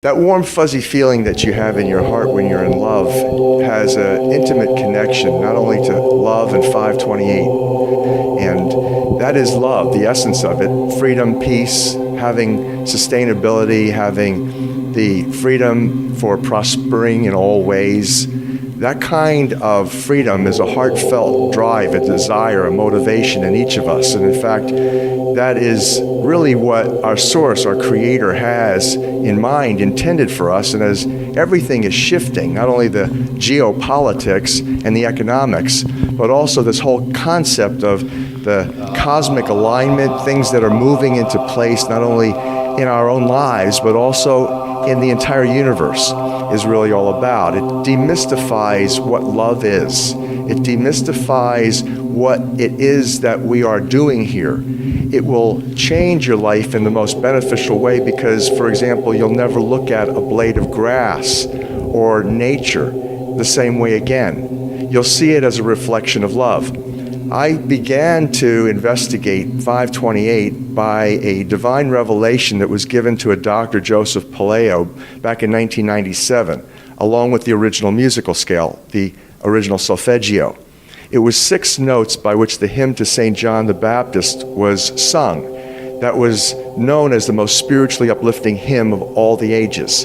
That warm, fuzzy feeling that you have in your heart when you're in love has an intimate connection, not only to love and 528, and that is love, the essence of it, freedom, peace, having sustainability, having the freedom for prospering in all ways. That kind of freedom is a heartfelt drive, a desire, a motivation in each of us. And in fact, that is really what our source, our creator, has in mind, intended for us. And as everything is shifting, not only the geopolitics and the economics, but also this whole concept of the cosmic alignment, things that are moving into place, not only in our own lives, but also in the entire universe, is really all about. It demystifies what love is. It demystifies what it is that we are doing here. It will change your life in the most beneficial way because, for example, you'll never look at a blade of grass or nature the same way again. You'll see it as a reflection of love. I began to investigate 528 by a divine revelation that was given to a Dr. Joseph Paleo back in 1997, along with the original musical scale, the original solfeggio. It was 6 notes by which the hymn to St. John the Baptist was sung. That was known as the most spiritually uplifting hymn of all the ages.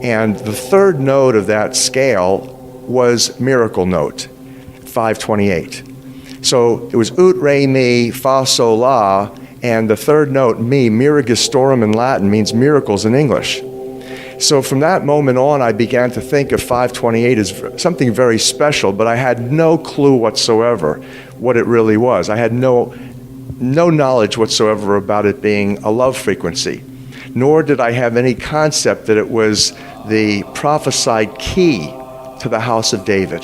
And the 3rd note of that scale was miracle note, 528. So it was ut, re, mi, fa, sol, la, and the 3rd note, mi, miragistorum in Latin, means miracles in English. So from that moment on, I began to think of 528 as something very special, but I had no clue whatsoever what it really was. I had no knowledge whatsoever about it being a love frequency, nor did I have any concept that it was the prophesied key to the house of David.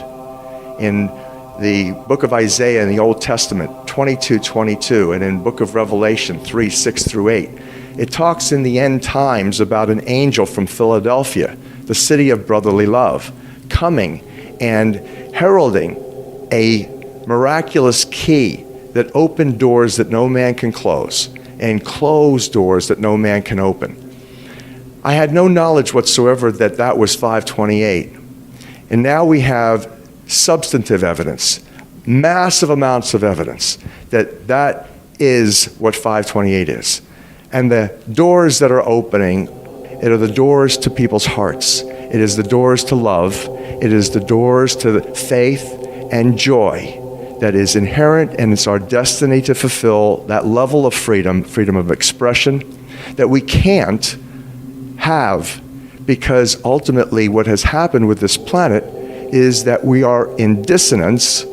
In the book of Isaiah in the Old Testament, 22:22, and in book of Revelation 3:6-8, it talks in the end times about an angel from Philadelphia, the city of brotherly love, coming and heralding a miraculous key that opened doors that no man can close and closed doors that no man can open. I had no knowledge whatsoever that that was 528. And now we have substantive evidence, massive amounts of evidence that that is what 528 is. And the doors that are opening, it are the doors to people's hearts. It is the doors to love. It is the doors to faith and joy that is inherent, and it's our destiny to fulfill that level of freedom, freedom of expression, that we can't have, because ultimately what has happened with this planet is that we are in dissonance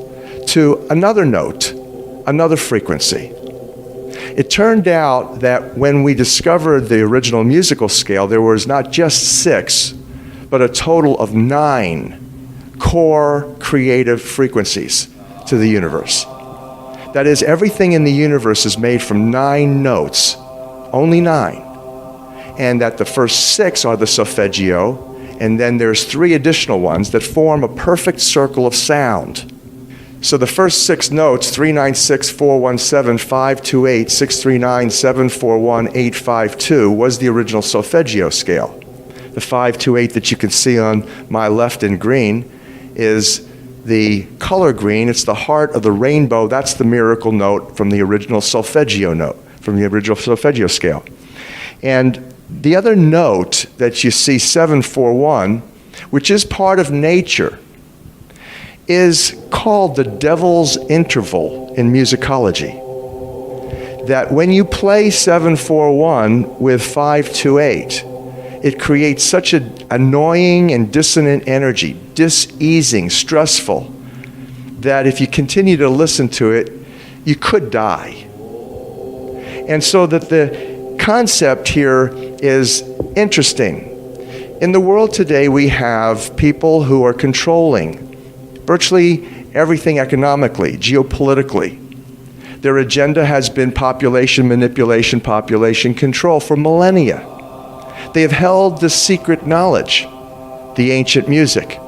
to another note, another frequency. It turned out that when we discovered the original musical scale, there was not just 6, but a total of 9 core creative frequencies to the universe. That is, everything in the universe is made from 9 notes, only 9. And that the first 6 are the solfeggio, and then there's 3 additional ones that form a perfect circle of sound. So the first 6 notes, 396, 417, 528, 639, 741, 852, was the original solfeggio scale. The 528 that you can see on my left in green is the color green. It's the heart of the rainbow. That's the miracle note from the original solfeggio note, from the original solfeggio scale. And the other note that you see, 741, which is part of nature, is called the devil's interval in musicology. That when you play 741 with 528, it creates such an annoying and dissonant energy, diseasing, stressful, that if you continue to listen to it, you could die. And so that the concept here is interesting. In the world today, we have people who are controlling virtually everything economically, geopolitically. Their agenda has been population manipulation, population control for millennia. They have held the secret knowledge, the ancient music,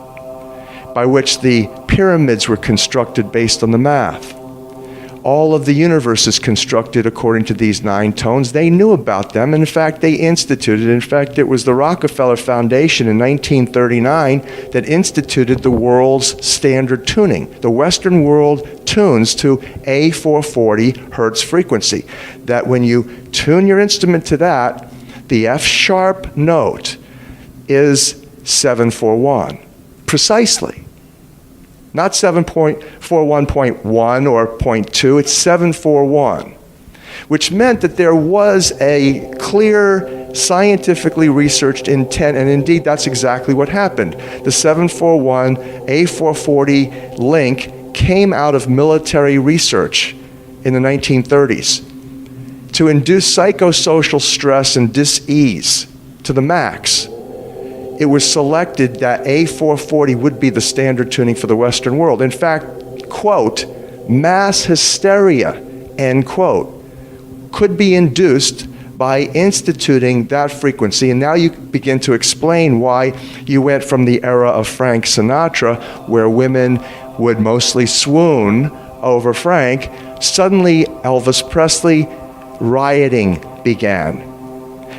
by which the pyramids were constructed based on the math. all of the universe is constructed according to these 9 tones. They knew about them. In fact, they instituted. In fact, it was the Rockefeller Foundation in 1939 that instituted the world's standard tuning. The Western world tunes to A440 hertz frequency. That when you tune your instrument to that, the F sharp note is 741, precisely. Not 7.41.1 or 0.2, it's 741, which meant that there was a clear, scientifically researched intent, and indeed that's exactly what happened. The 741 A440 link came out of military research in the 1930s to induce psychosocial stress and dis-ease to the max. It was selected that A440 would be the standard tuning for the Western world. In fact, quote, mass hysteria, end quote, could be induced by instituting that frequency. And now you begin to explain why you went from the era of Frank Sinatra, where women would mostly swoon over Frank. Suddenly, Elvis Presley, rioting began.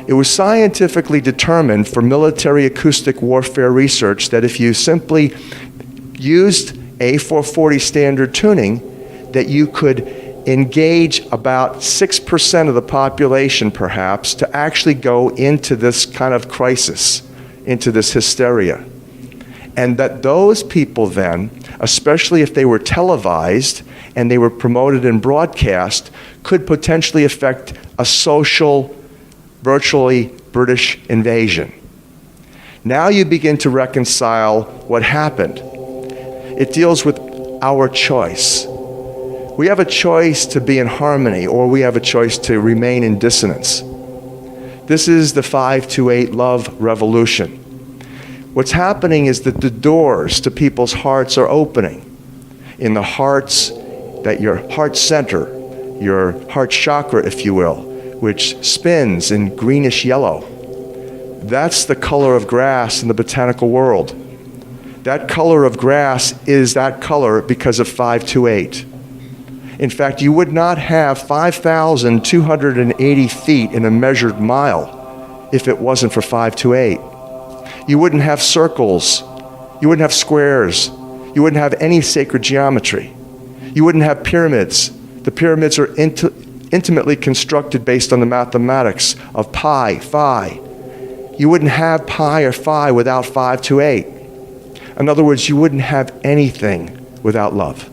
It was scientifically determined for military acoustic warfare research that if you simply used A440 standard tuning, that you could engage about 6% of the population, perhaps, to actually go into this kind of crisis, into this hysteria. And that those people then, especially if they were televised and they were promoted and broadcast, could potentially affect a social, virtually British invasion. Now you begin to reconcile what happened. It deals with our choice. We have a choice to be in harmony, or we have a choice to remain in dissonance. This is the 528 love revolution. What's happening is that the doors to people's hearts are opening. In the hearts, that your heart center, your heart chakra, if you will, which spins in greenish yellow. That's the color of grass in the botanical world. That color of grass is that color because of 528. In fact, you would not have 5,280 feet in a measured mile if it wasn't for 528. You wouldn't have circles. You wouldn't have squares. You wouldn't have any sacred geometry. You wouldn't have pyramids. The pyramids are intimately constructed based on the mathematics of pi, phi. You wouldn't have pi or phi without 528. In other words, you wouldn't have anything without love.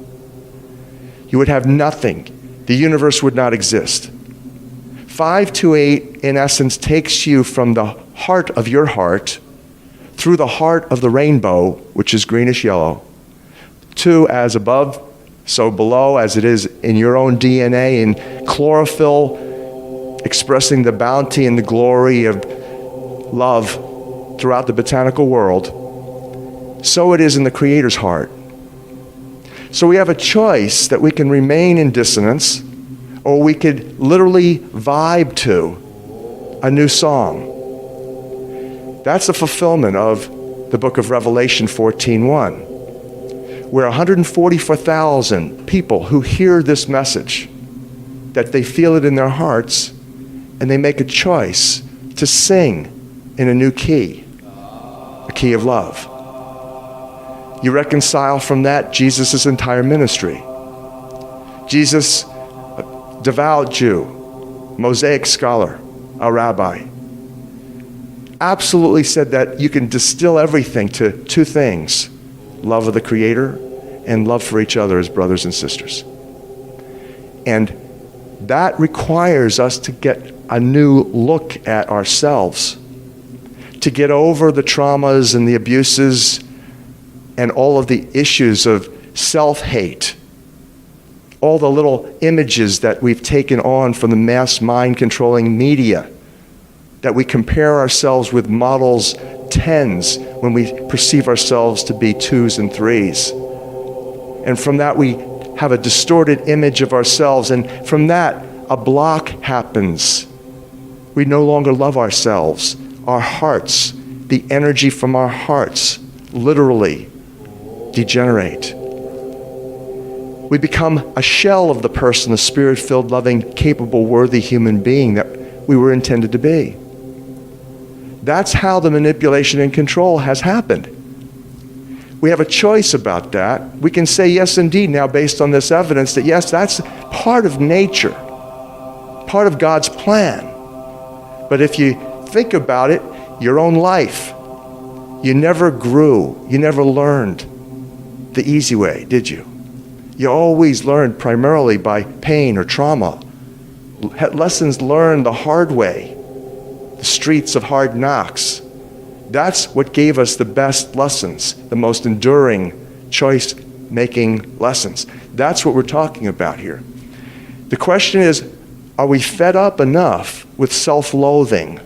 You would have nothing. The universe would not exist. 528, in essence, takes you from the heart of your heart, through the heart of the rainbow, which is greenish yellow, to as above, so below, as it is in your own DNA, in chlorophyll, expressing the bounty and the glory of love throughout the botanical world. So it is in the Creator's heart. So we have a choice that we can remain in dissonance, or we could literally vibe to a new song. That's a fulfillment of the book of Revelation 14:1, where 144,000 people who hear this message, that they feel it in their hearts, and they make a choice to sing in a new key, a key of love. You reconcile from that Jesus' entire ministry. Jesus, a devout Jew, Mosaic scholar, a rabbi, absolutely said that you can distill everything to two things: love of the Creator and love for each other as brothers and sisters. And that requires us to get a new look at ourselves, to get over the traumas and the abuses and all of the issues of self-hate, all the little images that we've taken on from the mass mind-controlling media, that we compare ourselves with models 10s when we perceive ourselves to be 2s and 3s. And from that we have a distorted image of ourselves, and from that a block happens. We no longer love ourselves. Our hearts, the energy from our hearts, literally degenerate. We become a shell of the person, the spirit-filled, loving, capable, worthy human being that we were intended to be. That's how the manipulation and control has happened. We have a choice about that. We can say yes, indeed, now based on this evidence, that yes, that's part of nature, part of God's plan. But if you think about it, your own life, you never grew, you never learned the easy way, did you? You always learned primarily by pain or trauma. Lessons learned the hard way, the streets of hard knocks. That's what gave us the best lessons, the most enduring choice-making lessons. That's what we're talking about here. The question is, are we fed up enough with self-loathing?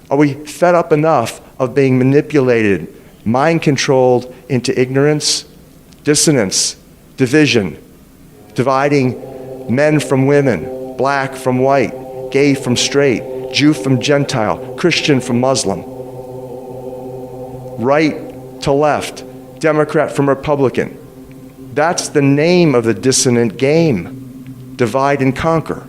Are we fed up enough of being manipulated, mind-controlled into ignorance, dissonance, division, dividing men from women, black from white, gay from straight, Jew from Gentile, Christian from Muslim, right to left, Democrat from Republican? That's the name of the dissonant game. Divide and conquer.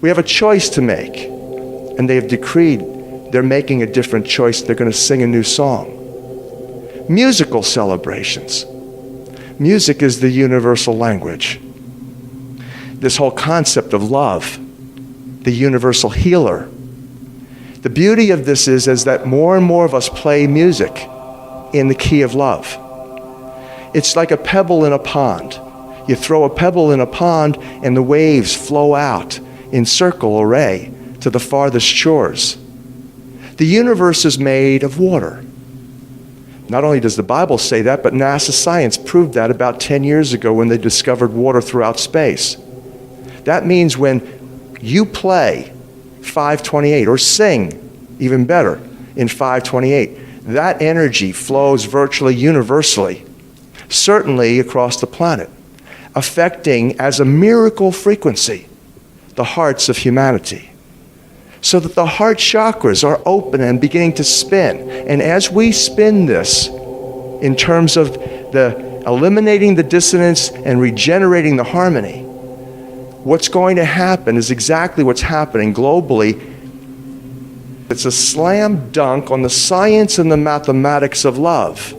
We have a choice to make, and they have decreed they're making a different choice. They're going to sing a new song. Musical celebrations. Music is the universal language. This whole concept of love, the universal healer. The beauty of this is that more and more of us play music in the key of love. It's like a pebble in a pond. You throw a pebble in a pond and the waves flow out in circle array to the farthest shores. The universe is made of water. Not only does the Bible say that, but NASA science proved that about 10 years ago when they discovered water throughout space. That means when you play 528 or sing, even better, in 528, that energy flows virtually universally, certainly across the planet, affecting as a miracle frequency the hearts of humanity, so that the heart chakras are open and beginning to spin. And as we spin this in terms of the eliminating the dissonance and regenerating the harmony, what's going to happen is exactly what's happening globally. It's a slam dunk on the science and the mathematics of love.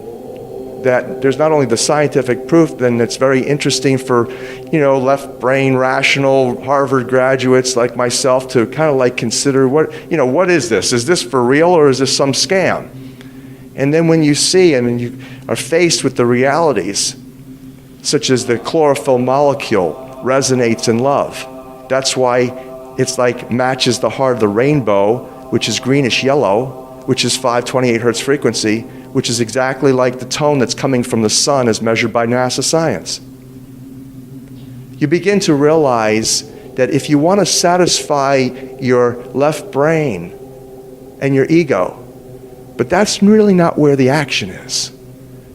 That there's not only the scientific proof, then it's very interesting for, left brain rational Harvard graduates like myself to kind of like consider what is this? Is this for real or is this some scam? And then when you see and you are faced with the realities, such as the chlorophyll molecule resonates in love. That's why it's like matches the heart of the rainbow, which is greenish yellow, which is 528 hertz frequency, which is exactly like the tone that's coming from the sun as measured by NASA science. You begin to realize that if you want to satisfy your left brain and your ego, but that's really not where the action is.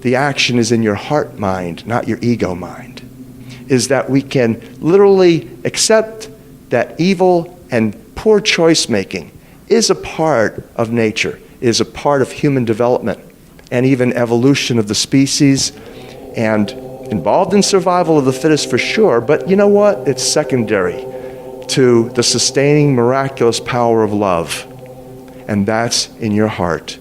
The action is in your heart mind, not your ego mind. Is that we can literally accept that evil and poor choice making is a part of nature, is a part of human development, and even evolution of the species, and involved in survival of the fittest for sure, but you know what? It's secondary to the sustaining miraculous power of love, and that's in your heart.